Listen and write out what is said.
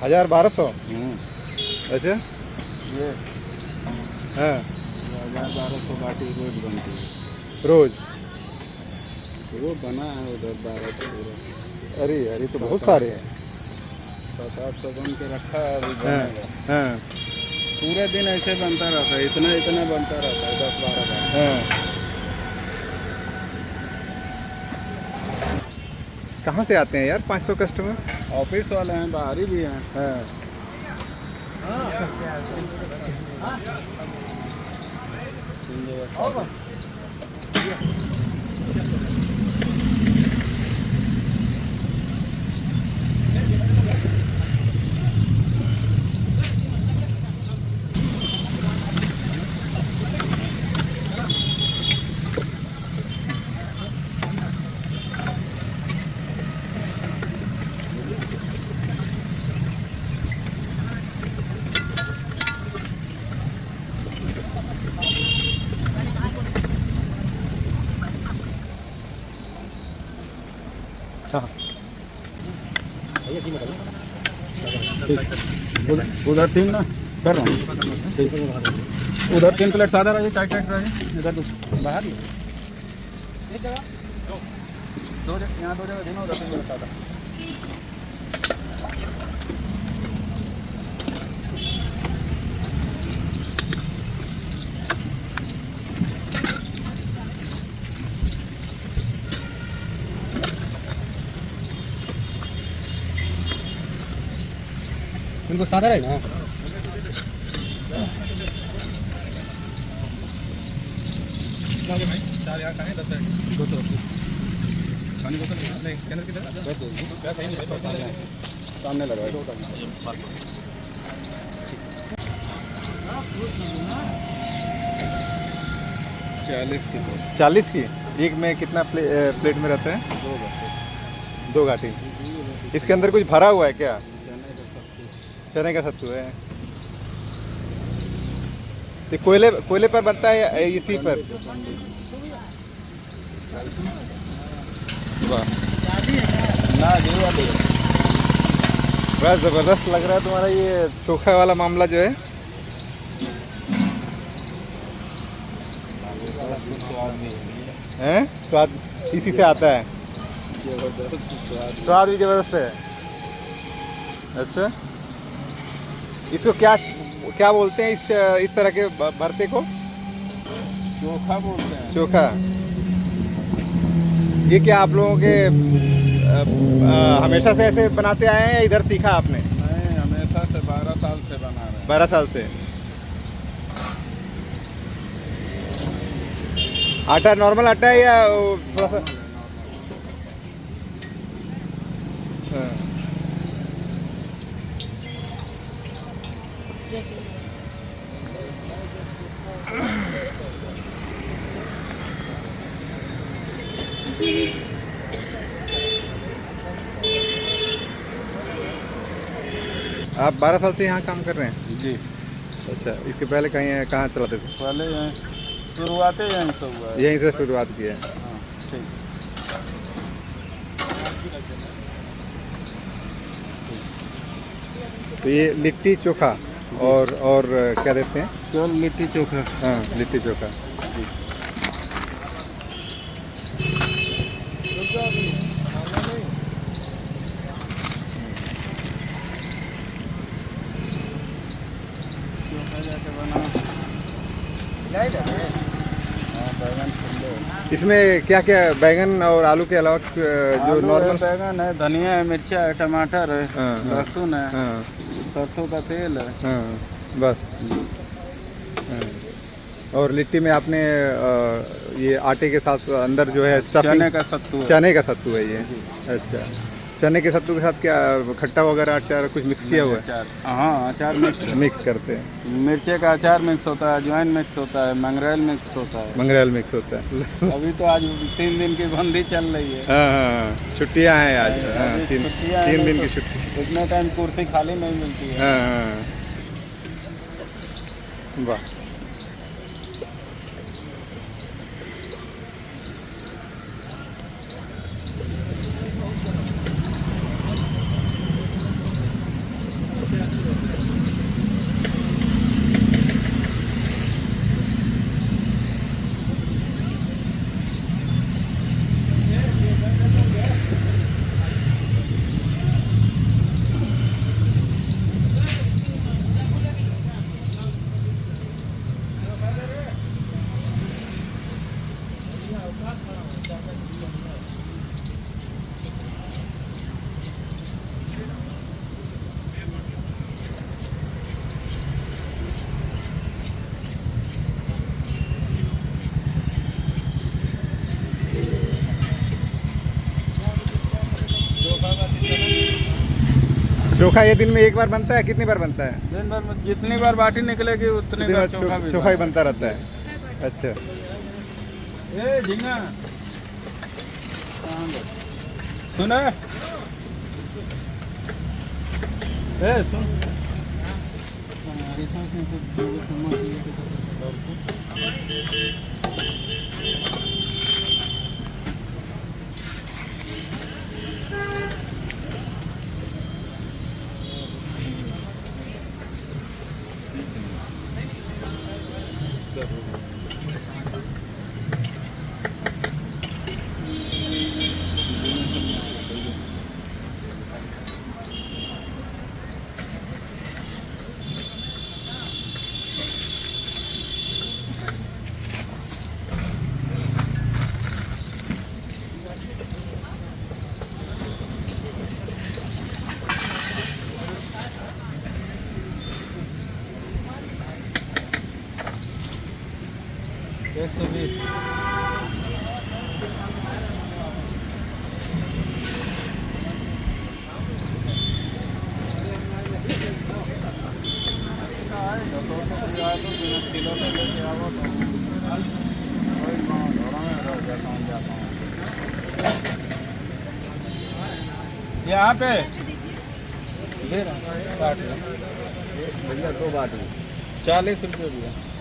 1200। अच्छा। ये हाँ 1200 बाटी रोज बनती है। रोज। वो बना है उधर 1200। अरे यार ये तो बहुत सारे हैं। 700-800 बन के रखा है, अभी हाँ बनेगा। हाँ पूरे दिन ऐसे बनता रहता है, इतना इतना बनता रहता है, 10-12 बार। हाँ। कहाँ से आते हैं यार 500 कस्टमर? ऑफिस वाले हैं, बाहरी भी हैं। हाँ हाँ। उधर 3 ना कर रहा हूँ। उधर 3 प्लेट सादा रहिए, टाइट टाइट रहिए। इधर बाहर ही दो जगह, यहाँ 2 जगह देना, उधर 3 प्लेट सादा। इनको सादा रहे ना। चार यहाँ का है, 10 280 पानी बोतल नहीं, स्कैनर किधर सामने लगा है। 40 की 40 की एक में कितना प्लेट में रहता है? 2 घाटी। इसके अंदर कुछ भरा हुआ है क्या? चने का सत्तू है। ये कोयले पर बनता है या इसी पर? वाह बड़ा ज़बरदस्त लग रहा है तुम्हारा ये चोखा वाला मामला जो है। हैं? स्वाद इसी से आता है। स्वाद भी ज़बरदस्त है। अच्छा, इसको क्या बोलते हैं इस तरह के भरते को? चोखा बोलते हैं। चोखा। ये क्या आप लोगों के हमेशा से ऐसे बनाते आए हैं या इधर सीखा आपने? नहीं, हमेशा से 12 साल से बना रहे हैं। 12 साल से। आटा नॉर्मल आटा है या थोड़ा सा? हाँ। आप 12 साल से यहाँ काम कर रहे हैं? जी। अच्छा, इसके पहले कहाँ चलाते थे? पहले यहीं शुरुआते यहीं से हुआ है। यहीं से शुरुआत की है। हाँ ठीक। तो ये लिट्टी चोखा और क्या देते हैं? केवल लिट्टी चोखा। हाँ लिट्टी चोखा। इसमें क्या क्या बैगन और आलू के अलावा जो नॉर्मल? बैगन है, धनिया है, मिर्चा है, टमाटर है, हाँ, हाँ, लहसुन है, हाँ, सरसों का तेल है। हाँ, बस। हाँ। और लिट्टी में आपने ये आटे के साथ अंदर जो है स्टफिंग? चने का सत्तू है। चने का सत्तू है ये। अच्छा, चने के सत्तू के साथ क्या खट्टा वगैरह अचार कुछ मिक्स किया हुआ है? अचार, हाँ अचार मिक्स करते हैं। मिर्चे का अचार मिक्स होता है, अजवाइन मिक्स होता है, मंगरेल मिक्स होता है। मंगरेल मिक्स होता है। अभी तो आज 3 दिन की बंदी चल रही है। हाँ हाँ, छुट्टियाँ हैं आज। हाँ, छुट्टियाँ 3 हैं दिन तो की छुट्टी। इतने टाइम कुर्सी खाली नहीं मिलती है। हाँ हाँ, वाह। चोखा ये दिन में एक बार बनता है, कितनी बार बनता है? दिन भर में जितनी बार बाटी निकलेगी उतनी दिन बार भर चोखा भी चोखा ही बनता रहता है। अच्छा, ए झींगा सुना ए सुन हमारे साथ में कुछ जो समझ एक 120 यहाँ पे दे रहा काट भैया 2 बाटी 40 रुपये भैया।